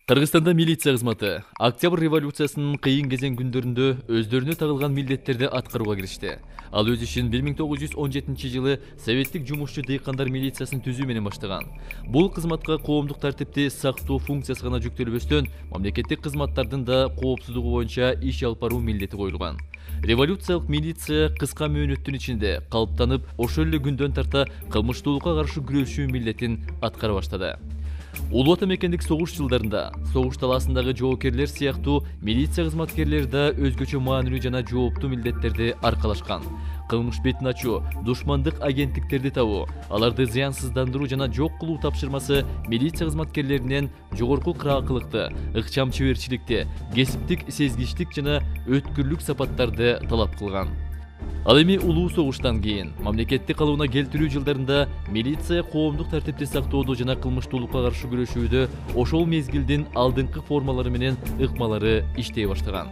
Кыргызстанда милиция кызматы Октябрь революциясынын кыйын кезең күндөрүндө өздөрүнө тагылган милдеттерди аткарууга киришти. Ал өз ишин 1917 жылы советтик жумушчу дыйкандар милициясын түзүү менен баштаган. Бул кызматка коомдук тартипти сактоо функциясы гана жүктөлбөстөн, мамлекеттик кызматтардын да коопсуздугу боюнча иш алып баруу милдети коюлган. Революциялык милиция кыска мөөнөттүн ичинде калыптанып, ошол эле күндөн тарта кылмыштуулукка каршы күрөшүү милдетин аткара баштады. Улуу Ата мекендик согуш жылдарында согуш талаасындагы жоокерлер сыяктуу милиция кызматкерлери да өзгөчө маанилүү жана жооптуу милдеттерди аркалашкан. Кылмыш бетин ачуу, душмандык агенттиктерди табуу, аларды зыянсыздандыруу жана жок кылуу тапшырмасы милиция кызматкерлеринен жогорку кыраакылыкты, ыкчам чеберчиликти, кесиптик сезгичтик жана өткүрлүк сапаттарды талап кылган. Ал эми улуу согуштан кийин мамлекетти калыбына келтирүү жылдарында милиция коомдук тартипти сактоодо жана кылмыштуулукка каршы күрөшүүдө ошол мезгилдин алдыңкы формалары менен ыкмалары иштей баштаган.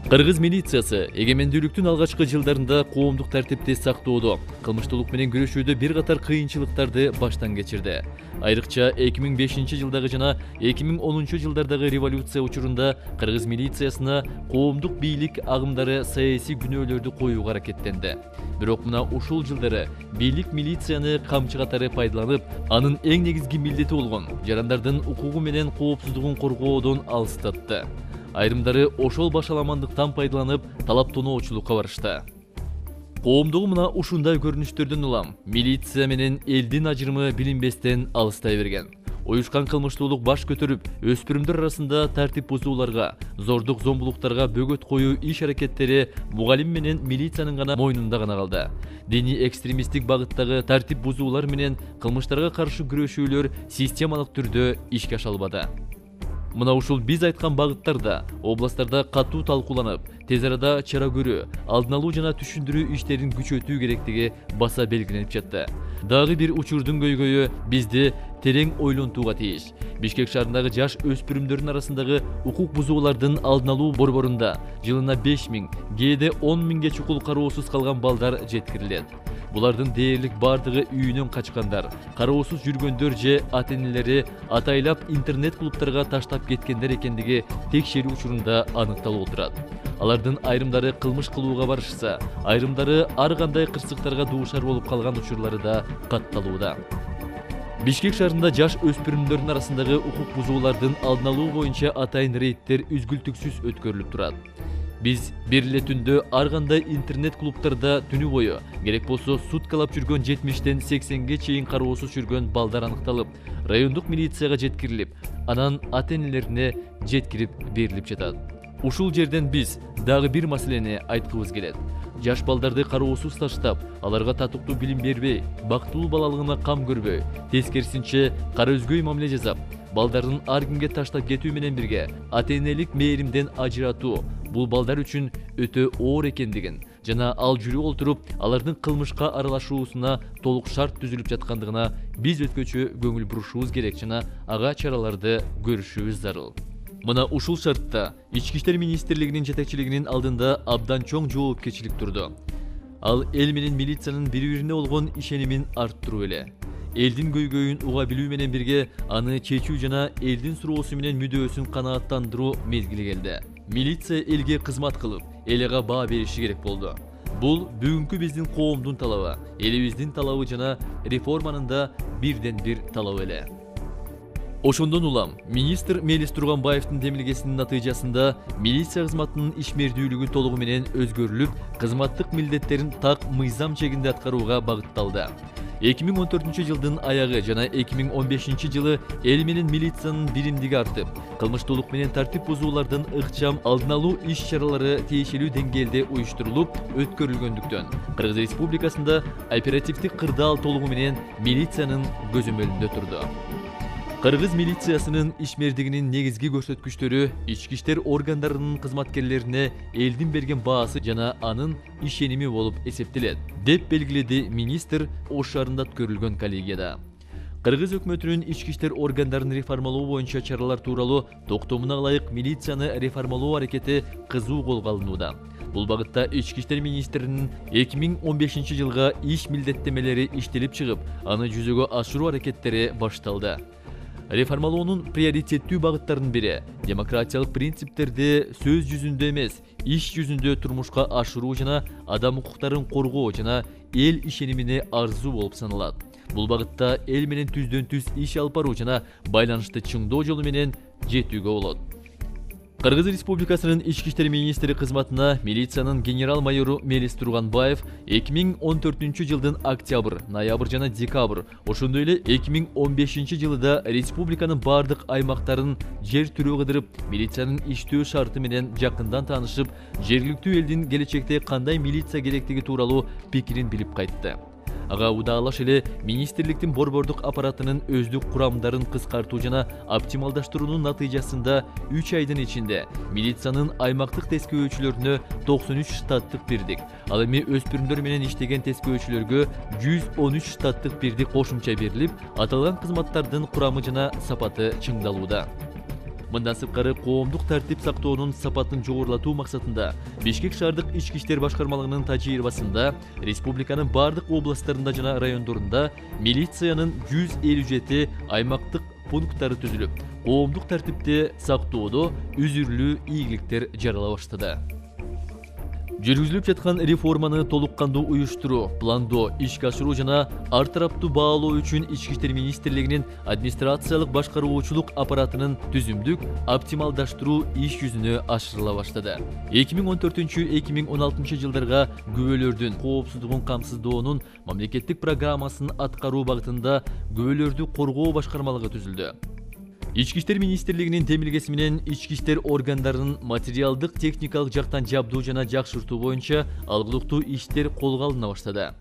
Кыргыз милициясы эгемендүүлүктүн алгачкы жылдарында коомдук тартипти сактоодо, кылмыштуулук менен күрөшүүдө бир катар кыйынчылыктарды баштан кечирди. Айрыкча 2005 жылдагы жана 2010 жылдардагы революция учурунда кыргыз милициясына коомдук бийлик агымдары саясий күнөөлөрдү коюуга аракеттенди. Бирок мына ушул жылдары бийлик милицияны камчы катары пайдаланып, анын эң негизги милдети болгон жарандардын укугу менен коопсуздугун коргоодон алыстатты. Айрымдары ошол башаламандыктан пайдаланып, талап тоноочулукка барышты. Коомдугу мына ушундай көрүнүштөрдөн улам милиция менен элдин ажырымы билинбестен алыстай берген. Оюшкан кылмыштуулук баш көтөрүп, өспүрүмдөр арасында тартип бузууларга, зордук зомбулуктарга бөгөт коюу иш аракеттери мугалим менен милициянын гана мойнунда гана калды. Диний экстремисттик багыттагы тартип бузуулар менен кылмыштарга каршы күрөшүүлөр системалык түрдө ишке ашылбады. Мына ушул биз айткан багыттарда областтарда катуу талкууланып, тез арада чара көрүү, алдын алуу жана түшүндүрүү иштерин күчөтүү керектиги баса белгиленип жатты. Дагы бир учурдун көйгөйү бизди терең ойлонтууга тийиш. Бишкек шаарындагы жаш өспүрүмдөрдүн арасындагы укук бузуулардын алдын алуу борборунда жылына 5000, кээде 10.000 чукул кароосуз калган балдар жеткирилет. Булардын дээрлик бардыгы үйүнөн качкандар, кароосуз жүргөндөр же ата-энелери атайлап интернет клубтарга таштап кеткендер экендиги текшерүү учурунда аныкталып отурат. Алардын айрымдары кылмыш кылууга барышса, айрымдары ар кандай кырсыктарга дуушар болуп калган учурлары да катталууда. Бишкек шаарында жаш өспүрүмдөрдүн арасындагы укук бузуулардын алдын алуу боюнча атайын рейдтер үзгүлтүксүз өткөрүлүп турат. Биз бир эле түндө ар кандай интернет клубтарда түнү бою, керек болсо суткалап жүргөн 70-тен 80-ге чейин кароосуз жүргөн балдар аныкталып, райондук милицияга жеткирилип, анан ата-энелерине жеткирип берилип жатат. Ушул жерден биз дагы бир маселени айткыбыз келет. Жаш балдарды кароосуз таштап, аларга татыктуу билим бербей, бактылуу балалыгына кам көрбөй, тескерисинче кара өзгөй мамиле жасап, балдардын ар кимге таштап кетүү менен бирге ата-энелик мээримден ажыратуу бул балдар үчүн өтө оор экендигин жана ал жүрүп олтуруп алардын кылмышка аралашуусуна толук шарт түзүлүп жаткандыгына биз өткөчө көңүл бурушубуз керек жана ага чараларды көрүшүбүз зарыл. Мына ушул шартта Ички иштер министрлигинин жетекчилигинин алдында абдан чоң жоопкерчилик турду. Ал эл менен милициянын бири-бирине болгон ишенимин арттыруу эле. Элдин көйгөйүн уга билүү менен бирге аны чечүү жана элдин суроосу менен мүдөөсүн канааттандыруу мезгили келди. Милиция элге кызмат кылып, эл ага баа бериши керек болду. Бул бүгүнкү биздин коомдун талабы, элибиздин талабы жана реформанын да бирден бир талабы эле. Ошондон улам министр Мелис Турганбаевдин демилгесинин натыйжасында милиция кызматынын ишмердүүлүгү толугу менен өзгөрүлүп, кызматтык милдеттерин так мыйзам чегинде аткарууга багытталды. 2014 жылдын аягы жана 2015 жылы эл менен милициянын биримдиги артып, кылмыштуулук менен тартип бузуулардын ыкчам алдын алуу иш-чаралары тиешелүү деңгээлде уюштурулуп, өткөрүлгөндүктөн, Кыргыз Республикасында оперативдик кырдаал толугу менен милициянын көзөмөлүндө турду. Кыргыз милициясынын ишмердигинин негизги көрсөткүчтөрү ички иштер органдарынын кызматкерлерине элдин берген баасы жана анын ишеними болуп эсептелет, деп белгиледи министр Ош шаарында өткөрүлгөн коллегияда. Кыргыз өкмөтүнүн ички иштер органдарын реформалоо боюнча чаралар тууралуу токтомуна ылайык милицияны реформалоо аракети кызуу колго алынууда. Бул багытта ички иштер министринин 2015 жылга иш милдеттемелери иштелип чыгып, аны жүзөгө ашыруу аракеттери башталды. Реформалоонун приоритеттүү багыттарынын бири демократиялык принциптерди сөз жүзүндө эмес, иш жүзүндө турмушка ашыруу жана адам укуктарын коргоо жана эл ишенимине арзуу болуп саналат. Бул багытта эл менен түздөн-түз иш алып баруу жана байланышты чыңдоо жолу менен жетүүгө болот. Кыргыз Республикасынын ички иштер министри кызматына милициянын генерал-майору Мелис Турганбаев 2014 жылдын октябрь, ноябрь жана декабрь, ошондой эле 2015 жылыда республиканын бардык аймактарын жер түрөө кыдырып, милициянын иштөө шарты менен жакындан таанышып, жергиликтүү элдин келечекте кандай милиция керектиги тууралуу пикирин билип кайтты. Ага удаалаш эле министрликтин борбордук аппаратынын өздүк курамдарын кыскартуу жана оптималдаштыруунун натыйжасында 3 айдын ичинде милициянын аймактык тескөөчүлөрүнө 93 штаттык бирдик, ал эми өспүрүмдөр менен иштеген тескөөчүлөргө 113 штаттык бирдик кошумча берилип, аталган кызматтардын курамы жана сапаты чыңдалууда. Мындан сырткары коомдук тартип сактоонун сапатын жогорулатуу максатында Бишкек шаардык ички иштер башкармалыгынын тажрыйбасында республиканын бардык областтарында жана райондорунда милициянын 157 аймактык пункттары түзүлүп, коомдук тартипти сактоодо үзүрлүү ийгиликтер жарала баштады. Жүргүзүлүп жаткан реформаны толук кандуу уюштуруу, пландоо, ишке ашыруу жана ар тараптуу баалоо үчүн Ички иштер министрлигинин администрациялык башкаруучулук аппаратынын түзүмдүк, оптималдаштыруу иш жүзүнө ашырыла баштады. 2014-2016 жылдарга күбөлөрдүн коопсуздугун камсыздоонун мамлекеттик программасын аткаруу багытында күбөлөрдү коргоо башкармалыгы түзүлдү. Ички иштер министрлигинин темилгеси менен ички иштер органдарынын материалдык техникалык жактан жабдуу жана жакшыртуу боюнча алгылыктуу иштер колго алына баштады.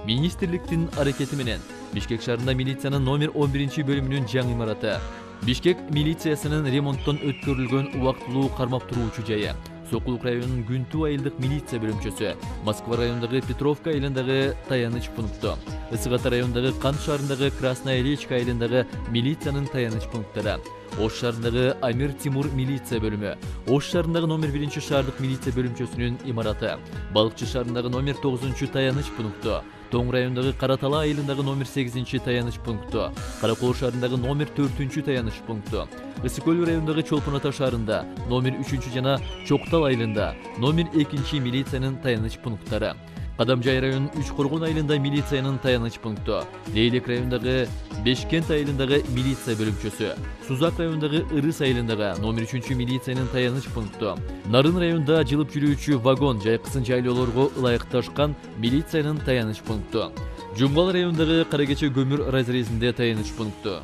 Министрликтин аракети менен Бишкек шаарында милициянын номер 11 бөлүмүнүн жаңы имараты, Бишкек милициясынын ремонттон өткөрүлгөн убактылуу кармап туруучу жайы, Сокулук районунун Күнтүү айылдык милиция бөлүмчөсү, Москва районундагы Петровка айылындагы таяныч пункту, Ысык Ата районундагы Кант шаарындагы Красная речка айылындагы милициянын таяныч пункттары, Ош шаарындагы Амир Тимур милиция бөлүмү, Ош шаарындагы номер 1 шаардык милиция бөлүмчөсүнүн имараты, Балыкчы шаарындагы номер 9 таяныч пункту, Тоң районундагы Каратала айылындагы номер 8 таяныч пункту, Каракол шаарындагы номер 4 таяныч пункту, Ысык Көл районундагы Чолпон Ата шаарында номер 3 жана Чоктал айылында номер 2 милициянын таяныч пункттары, Кадамжай районунун Үч Коргон айылында милициянын таяныч пункту, Лейлек районундагы Бешкент айылындагы милиция бөлүмчөсү, Сузак районундагы Ырыс айылындагы номер 3 милициянын таяныч пункту, Нарын районунда жылып жүрүүчү вагон жайкысын жайлоолорго ылайыкташкан милициянын таяныч пункту, Жумгал районундагы Каракече көмүр разрезинде таяныч пункту,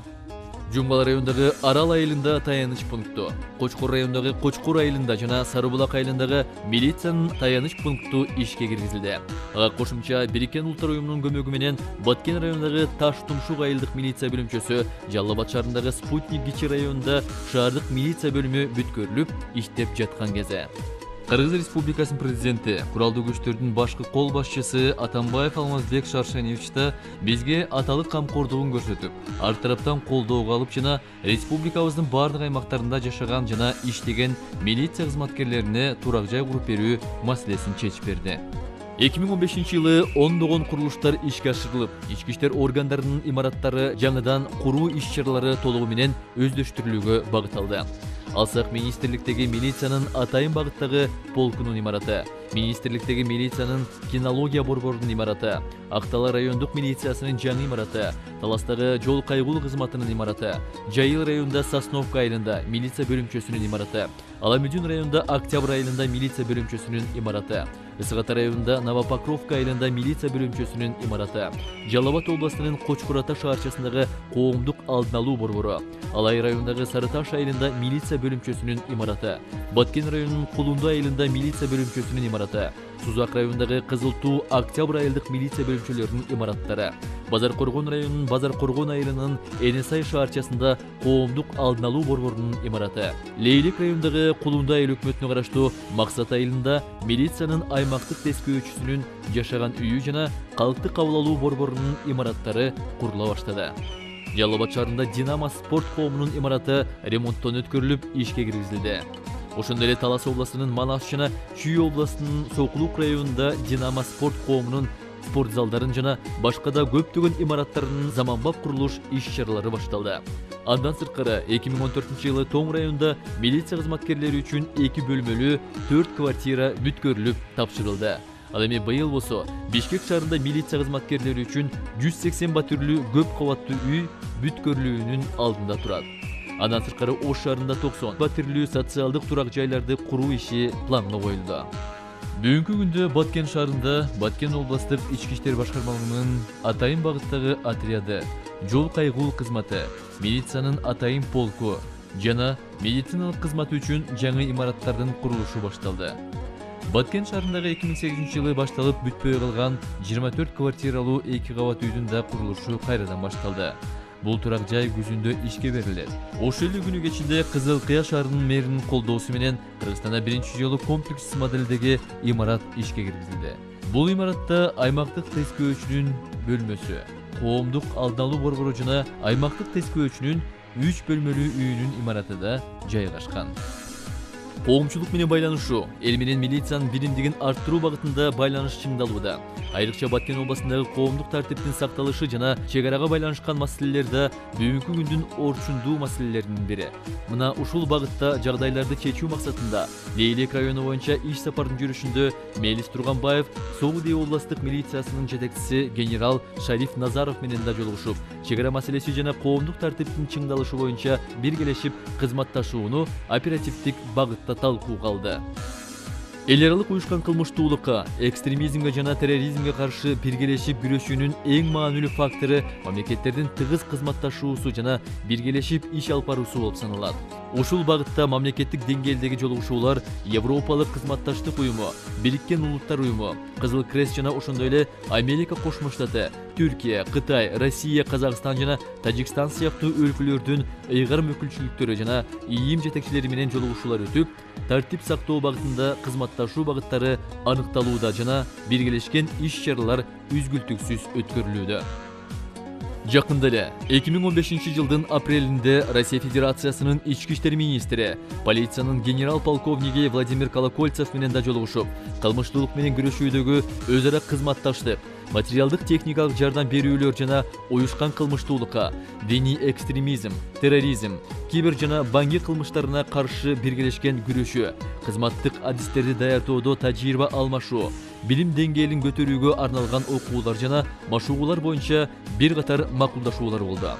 Жумгал районундагы Арал айылында таяныч пункту, Кочкор районундагы Кочкор айылында жана Сарыбулак айылындагы милициянын таяныч пункту ишке киргизилди. Ага кошумча Бириккен Улуттар уюмунун көмөгү менен Баткен районундагы Таш Тумшук айылдык милиция бөлүмчөсү, Жалал Абад шаарындагы Спутник Кичи районунда шаардык милиция бөлүмү бүткөрүлүп иштеп жаткан кезде. Кыргыз Республикасынын президенти, куралдуу күчтөрдүн башкы кол башчысы Атамбаев Алмазбек Шаршеневич да бизге аталык камкордугун көрсөтүп, ар тараптан колдоого алып жана республикабыздын бардык аймактарында жашаган жана иштеген милиция кызматкерлерине турак жай куруп берүү маселесин чечип берди. 2015 жылы ондогон курулуштар ишке ашырылып, ички иштер органдарынын имараттары жаңыдан куруу иш-чаралары толугу менен өздөштүрүлүүгө багыт алды. Алсак министрликтеги милициянын Атайын багыттагы полкунун имараты, министрликтеги милициянын кинология борборунун имараты, Актала райондук милициясынын жаңы имараты, Таластагы жол кайгылуу кызматынын имараты, Жайыл районунда Сосновка айылында милиция бөлүмчөсүнүн имараты, Аламүдүн районунда Октябрь айылында милиция бөлүмчөсүнүн имараты, Ысык Ата районунда Новопокровка айылында милиция бөлүмчөсүнүн имараты, Жалал Абад областынын Кочкор Ата шаарчасындагы коомдук алдын алуу борбору, Алай районундагы Сары Таш айылында милиция бөлүмчөсүнүн имараты, Баткен районунун Кулунду айылында милиция бөлүмчөсүнүн имараты, Сузак районундагы Кызыл Туу Октябрь айылдык милиция бөлүмчөлөрүнүн имараттары, Базар Коргон районунун Базар Коргон айылынын Энесай шаарчасында коомдук алдын алуу борборунун имараты, Лейлек районундагы Кулунду айыл өкмөтүнө караштуу Максат айылында милициянын аймактык тескөөчүсүнүн жашаган үйү жана калктык кабыл алуу борборунун имараттары курула баштады. Жалал Абад шаарында Динамо спорт коомунун имараты ремонттон өткөрүлүп ишке киргизилди. Ошондой эле Талас областынын Манас жана Чүй областынын Сокулук районунда Динамо спорт коомунун спорт залдарын жана башка да көптөгөн имараттарынын заманбап курулуш иш-чаралары башталды. Андан сырткары 2014-жылы Тоң районунда милиция кызматкерлери үчүн 2 бөлмөлүү 4 квартира бүткөрүлүп тапшырылды. Ал эми быйыл болсо Бишкек шаарында милиция кызматкерлери үчүн 180 батирлүү көп кабаттуу үй бүткөрүлүүнүн алдында турат. Андан сырткары Ош шаарында 90 батирлүү социалдык турак жайларды куруу иши планга коюлду. Бүгүнкү күндө Баткен шаарында Баткен областык ички иштер башкармалыгынын Атайын багыттагы отряды, жол кайгуу кызматы, милициянын Атайын полку жана медициналык кызматы үчүн жаңы имараттардын курулушу башталды. Баткен шаарындагы 2008-жылы башталып бүтпөй калган 24 квартиралуу 2 кабат үйдүн да курулушу кайрадан башталды. Бул турак жай күзүндө ишке берилет. Ошол эле күнү кечинде Кызыл Кыя шаарынын мэринин колдоосу менен Кыргызстанда биринчи жолу комплекс модельдеги имарат ишке киргизилди. Бул имаратта аймактык тескөөчүнүн бөлмөсү, коомдук алдын алуу борбору жана аймактык тескөөчүнүн 3 бөлмөлүү үйүнүн имараты да жайгашкан. Коомчулук менен байланышуу, эл менен милициянын биримдигин арттыруу багытында байланыш чыңдалууда. Айрыкча Баткен областындагы коомдук тартиптин сакталышы жана чек арага байланышкан маселелерде бүгүнкү күндүн орчундуу маселелеринин бири. Мына ушул багытта жагдайларды чечүү максатында Лейлек району боюнча иш сапардын жүрүшүндө Мелис Турганбаев Согуди областык милициясынын жетекчиси генерал Шариф Назаров менен да жолугушуп, чек ара маселеси жана коомдук тартиптин чыңдалышы боюнча биргелешип кызматташууну оперативдик багытта талкууга алды. Эл аралык уюшкан кылмыштуулукка, экстремизмге жана терроризмге каршы биргелешип күрөшүүнүн эң маанилүү фактору мамлекеттердин тыгыз кызматташуусу жана биргелешип иш алып баруусу болуп саналат. Ушул багытта мамлекеттик деңгээлдеги жолугушуулар Европалык кызматташтык уюму, Бириккен Улуттар уюму, Кызыл Крест жана ошондой эле Америка Кошмо Штаты, Түркия, Кытай, Россия, Казакстан жана Тажикстан сыяктуу өлкөлөрдүн ыйгарым өкүлчүлүктөрү жана ИИМ жетекчилери менен жолугушуулар өтүп, тартип сактоо багытында кызматташуу багыттары аныкталууда жана биргелешкен иш-чаралар үзгүлтүксүз өткөрүлүүдө. Жакында эле 2015-жылдын апрелинде Россия Федерациясынын ички иштер министри, полициянын генерал-полковниги Владимир Колокольцев менен да жолугушуп, кылмыштуулук менен күрөшүүдөгү өз ара кызматташтык, материалдык техникалык жардам берүүлөр жана уюшкан кылмыштуулукка, диний экстремизм, терроризм, кибер жана баңги кылмыштарына каршы биргелешкен күрөшүү, кызматтык адистерди даярдоодо тажрыйба алмашуу, билим деңгээлин көтөрүүгө арналган окуулар жана машыгуулар боюнча бир катар макулдашуулар болду.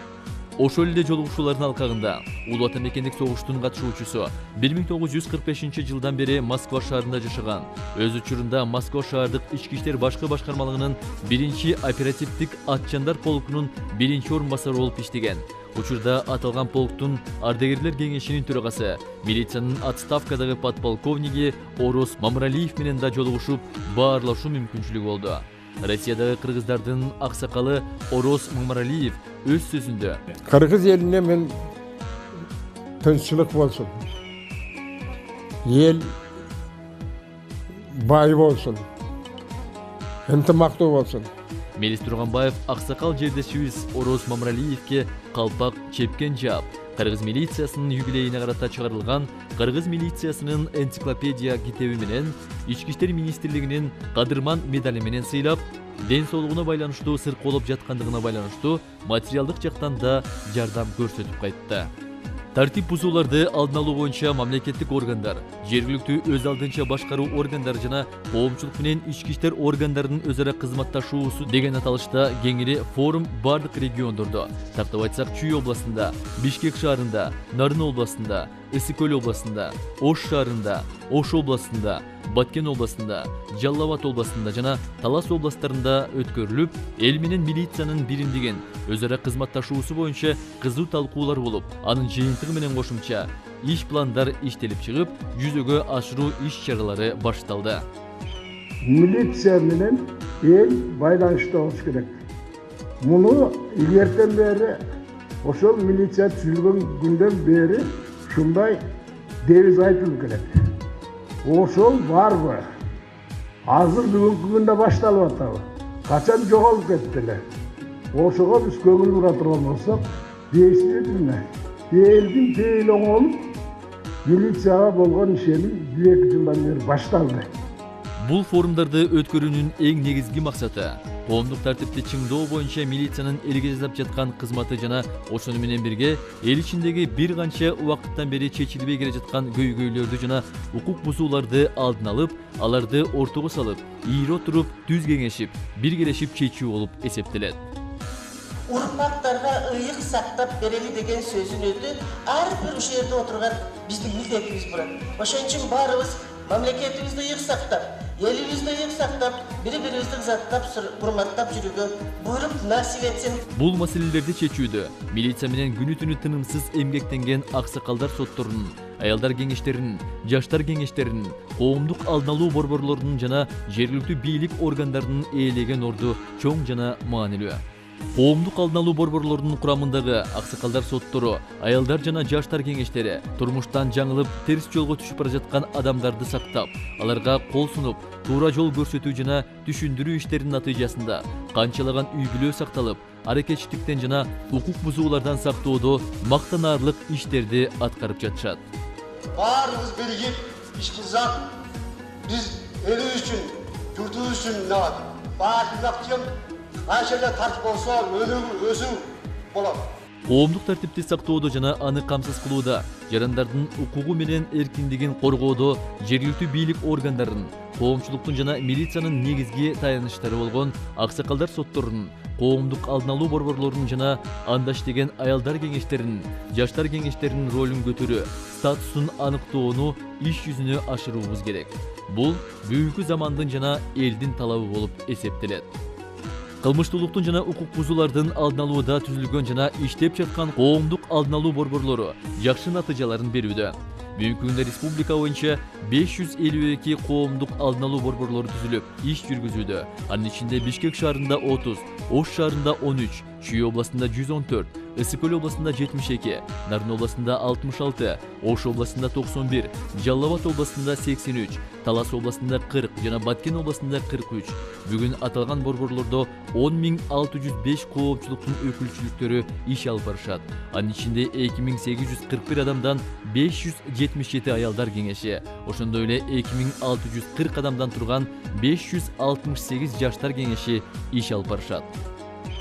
Ошол эле жолугушуулардын алкагында Улуу Ата Мекендик согуштун катышуучусу 1945-жылдан бери Москва шаарында жашаган, өз учурунда Москва шаардык ички иштер башкы башкармалыгынын 1-чи оперативдик атчандар полкунун 1-чи орун басары болуп иштеген. Учурда аталган полктун ардагерлер кеңешинин төрагасы, милициянын отставкадагы подполковниги Орос Мамралиев менен да жолугушуп, баарлашуу мүмкүнчүлүгү болду. Россиядагы кыргыздардын аксакалы Орос Мамралиев өз сөзүндө: Кыргыз элине мен тынччылык болсун, эл бай болсун, ынтымактуу болсун. Мелис Турганбаев аксакал жердешибиз Орос Мамралиевке калпак чепкен жаап, Кыргыз милициясынын юбилейине карата чыгарылган Кыргыз милициясынын энциклопедия китеби менен Ички иштер министрлигинин кадырман медали менен сыйлап, ден соолугуна байланыштуу сыркы болуп жаткандыгына байланыштуу материалдык жактан да жардам көрсөтүп кайтты. Тартип бузууларды алдын алуу боюнча мамлекеттик органдар, жергиликтүү өз алдынча башкаруу органдары жана коомчулук менен ички иштер органдарынын өз ара кызматташуусу деген аталышта кеңири форум бардык региондордо, тактап айтсак Чүй областында, Бишкек шаарында, Нарын областында, Ысык көл областында, Ош шаарында, Ош областында, Баткен областында, Жалал Абад областында жана Талас областарында өткөрүлүп, эл менен милициянын биримдигин өз ара кызматташуусу боюнча кызуу талкуулар болуп, анын жыйынтыгы менен кошумча иш пландар иштелип чыгып, жүзөгө ашыруу иш-чаралары башталды. Милиция менен эл байланышта болуш керек. Муну илгертен бери, ошол милиция түзүлгөн күндөн бери ушундай девиз айтылып келет. Ошол барбы? Азыр бүгүнкү күндө башталып атабы? Качан жоголуп кетти эле? Ошого биз көңүл бура турган болсок, дейсиздирме? Элдин пейили оңолуп, милицияга болгон ишеним 2 жылдан бери башталды. Бул форумдарды өткөрүүнүн эң негизги максаты коомдук тартипти чыңдоо боюнча милициянын элге жасап жаткан кызматы жана ошону менен бирге эл ичиндеги бир канча убакыттан бери чечилбей келе жаткан көйгөйлөрдү жана укук бузууларды алдын алып, аларды ортого салып, ийире отуруп, түз кеңешип, биргелешип чечүү болуп эсептелет. Урпактарга ыйык сактап берели деген сөзүн өтү ар бир ушул жерде отурган биздин милдетибиз болот. Ошон үчүн баарыбыз мамлекетибизди ыйык сактап, элибизди ыйык сактап, бири-бирибизди кызаттап, урматтап жүрүүгө буйруп насип этсин. Бул маселелерди чечүүдө милиция менен күнү-түнү тынымсыз эмгектенген аксакалдар сотторунун, аялдар кеңештеринин, жаштар кеңештеринин, коомдук алдын алуу борборлорунун жана жергиликтүү бийлик органдарынын ээлеген орду чоң жана маанилүү. Коомдук алдын алуу борборлорунун курамындагы аксакалдар соттору, аялдар жана жаштар кеңештери турмуштан жаңылып, терс жолго түшүп бара жаткан адамдарды сактап, аларга кол сунуп, туура жол көрсөтүү жана түшүндүрүү иштеринин натыйжасында канчалаган үй-бүлө сакталып, аракетчиликтен жана укук бузуулардан сактоодо мактанаарлык иштерди аткарып жатышат. Баарыбыз биригип иш кылсак, биз элибиз үчүн, журтубуз үчүн баардык Айшеле тартып болсо, өзү болот. Коомдук тартипти сактоодо жана аны камсыз кылууда, жарандардын укугу менен эркиндигин коргоодо жергиликтүү бийлик органдарын, коомчулуктун жана милициянын негизги таяныштары болгон аксакалдар сотторунун, коомдук алдын алуу борборлорунун жана анда иштеген аялдар кеңештеринин, жаштар кеңештеринин ролун көтөрүү, статусун аныктоону иш жүзүнө ашыруубуз керек. Бул бүгүнкү замандын жана элдин талабы болуп эсептелет. Кылмыштуулуктун жана укук бузуулардын алдын алууда түзүлгөн жана иштеп жаткан коомдук алдын алуу борборлору жакшы натыйжаларын берүүдө. Бүгүнкү күндө республика боюнча 552 коомдук алдын алуу борборлору түзүлүп, иш жүргүзүүдө. Анын ичинде Бишкек шаарында 30, Ош шаарында 13, Чүй областында 114, Ысык-Көл областында 72, Нарын областында 66, Ош областында 91, Жалал Абад областында 83, Талас областында 40 жана Баткен областында 43. Бүгүн аталган борборлордо 10.605 коомчулуктун өкүлчүлүктөрү иш алып барышат. Анын ичинде 2841 адамдан 577 аялдар кеңеши, ошондой эле 2640 адамдан турган 568 жаштар кеңеши иш алып барышат.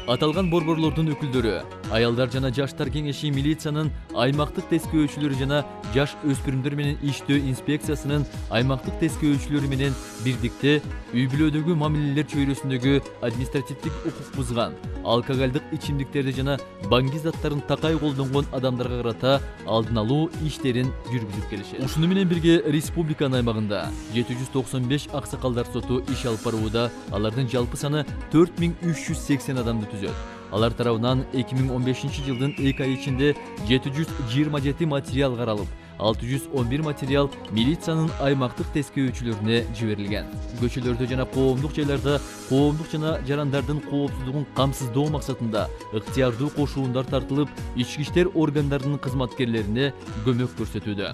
Аталган борборлордун өкүлдөрү, аялдар жана жаштар кеңеши милициянын аймактык тескөөчүлөрү жана жаш өспүрүмдөр менен иштөө инспекциясынын аймактык тескөөчүлөрү менен бирдикте үй-бүлөдөгү мамилелер чөйрөсүндөгү административдик укук бузган, алкоголдук ичимдиктерди жана баңги заттарын такай колдонгон адамдарга карата алдын алуу иштерин жүргүзүп келишет. Ушуну менен бирге республиканын аймагында 795 аксакалдар соту иш алып барууда, алардын жалпы саны 4380 адамды түзөт. Алар тарабынан 2015 жылдын 2 ай ичинде 727 материал каралып, 611 материал милициянын аймактык тескөөчүлөрүнө жиберилген. Көчөлөрдө жана коомдук жайларда коомдук жана жарандардын коопсуздугун камсыздоо максатында ыктыярдуу кошуундар тартылып, ички иштер органдарынын кызматкерлерине көмөк көрсөтүүдө.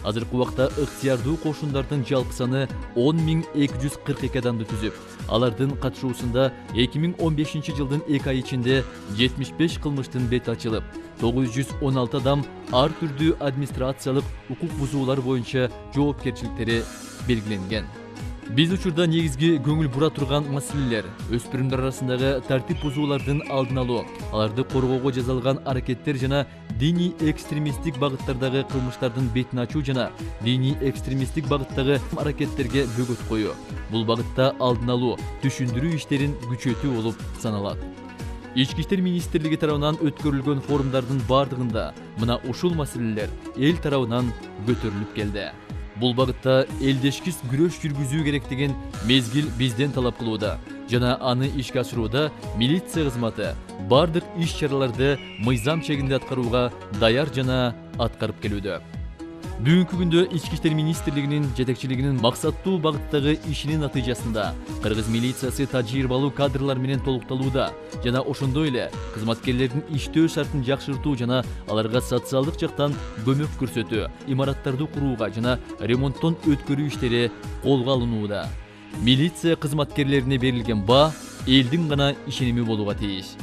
Азыркы убакта ыктыярдуу кошундардын жалпы саны 10.242 адамды түзүп, алардын катышуусунда 2015 жылдын 2 ай ичинде 75 кылмыштын бети ачылып, 916 адам ар түрдүү администрациялык укук бузуулар боюнча жоопкерчиликтери белгиленген. Биз учурда негизги көңүл бура турган маселелер өспүрүмдөр арасындагы тартип бузуулардын алдын алуу, аларды коргоого жасалган аракеттер жана диний экстремисттик багыттардагы кылмыштардын бетин ачуу жана диний экстремисттик багыттагы аракеттерге бөгөт коюу. Бул багытта алдын алуу, түшүндүрүү иштерин күчөтүү болуп саналат. Ички иштер министрлиги тарабынан өткөрүлгөн форумдардын бардыгында мына ушул маселелер эл тарабынан көтөрүлүп келди. Бул багытта элдешкис күрөш жүргүзүү керек деген мезгил бизден талап кылууда жана аны ишке ашырууда милиция кызматы бардык иш-чараларды мыйзам чегинде аткарууга даяр жана аткарып келүүдө. Бүгүнкү күндө Ички иштер министрлигинин жетекчилигинин максаттуу багыттагы ишинин натыйжасында кыргыз милициясы тажрыйбалуу кадрлар менен толукталууда жана ошондой эле кызматкерлердин иштөө шартын жакшыртуу жана аларга социалдык жактан көмөк көрсөтүү, имараттарды курууга жана ремонттон өткөрүү иштери колго алынууда. Милиция кызматкерлерине берилген баа элдин гана ишеними болууга тийиш.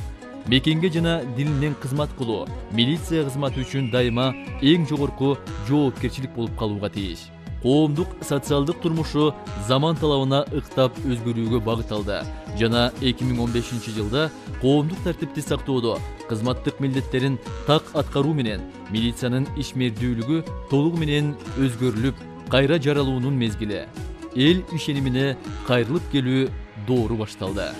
Мекенге жана дилинен кызмат кылуу милиция кызматы үчүн дайыма эң жогорку жоопкерчилик болуп калууга тийиш. коомдук социалдык турмушу заман талабына ыктап өзгөрүүгө багытталды жана 2015 жылда коомдук тартипти сактоодо кызматтык милдеттерин так аткаруу менен милициянын ишмердүүлүгү толугу менен өзгөрүлүп, кайра жаралуунун мезгили, эл ишенимине кайрылып келүү доору башталды.